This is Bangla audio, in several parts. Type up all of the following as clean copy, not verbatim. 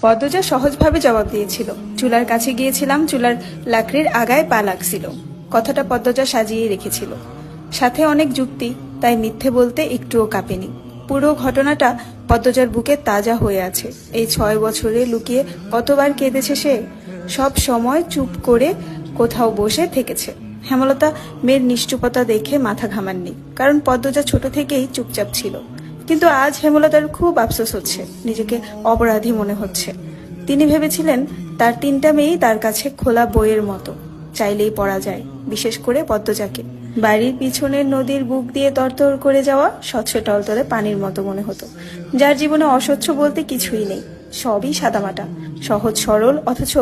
পদ্মজা সহজভাবে জবাব দিয়েছিল। চুলার কাছে গিয়েছিলাম, চুলার লাকড়ির আগায় পা লাগছিল। কথাটা পদ্মজা সাজিয়ে রেখেছিল, সাথে অনেক যুক্তি, তাই মিথ্যে বলতে একটুও কাঁপেনি। পুরো ঘটনাটা পদ্মজার বুকে তাজা হয়ে আছে। এই 6 বছরে লুকিয়ে কতবার কেঁদেছে সে। সব সময় চুপ করে কোথাও বসে থেকেছে। হেমলতা মেয়ের নিশ্চুপতা দেখে মাথা ঘামাননি, কারণ পদ্মজা ছোট থেকেই চুপচাপ ছিল। কিন্তু আজ হেমলতার খুব আফসোস হচ্ছে, নিজেকে অপরাধী মনে হচ্ছে। তিনি ভেবেছিলেন তার 3টা মেয়েই তার কাছে খোলা বইয়ের মতো, চাইলেই পড়া যায়, বিশেষ করে পদ্মজাকে। বাড়ির পিছনের নদীর বুক দিয়ে তরতর করে যাওয়া স্বচ্ছ টলতলে পানির মতো মনে হতো, যার জীবনে অস্বচ্ছ বলতে কিছুই নেই, সবই সাদামাটা, সহজ সরল। অথচ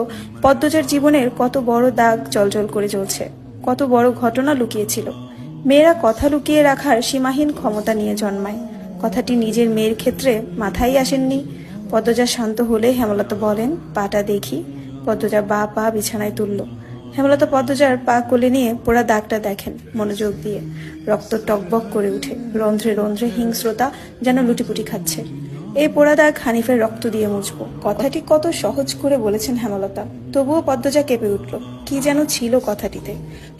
পদ্মজার জীবনের কত বড় দাগ জলজল করে জ্বলছে, কত বড় ঘটনা লুকিয়েছিল। মেয়েরা কথা লুকিয়ে রাখার সীমাহীন ক্ষমতা নিয়ে জন্মায়। কথাটি নিজের মেয়ের ক্ষেত্রে মাথায় আসেননি। পদ্মজা শান্ত হলে হেমলতা বলেন, পাটা দেখি। পদ্মজা পা বিছানায় তুলল। হেমলতা পদ্মজার পা কোলে নিয়ে পোড়া দাগটা দেখেন মনোযোগ দিয়ে। রক্ত টকবক করে উঠে, রন্ধ্রে রন্ধ্রে হিংস্রতা যেন লুটিপুটি খাচ্ছে। এই পোড়া দাগ হানিফের রক্ত দিয়ে মুছবো। কথাটি কত সহজ করে বলেছেন হেমলতা, তবুও পদ্মজা কেঁপে উঠল। কি যেন ছিল কথাটিতে।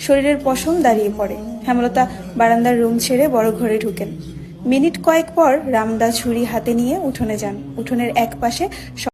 শরীরের পশম দাঁড়িয়ে পড়ে। হেমলতা বারান্দার রুম ছেড়ে বড় ঘরে ঢুকেন। মিনিট কয়েক পর রামদা ছুরি হাতে নিয়ে উঠোনে যান। উঠোনের এক পাশে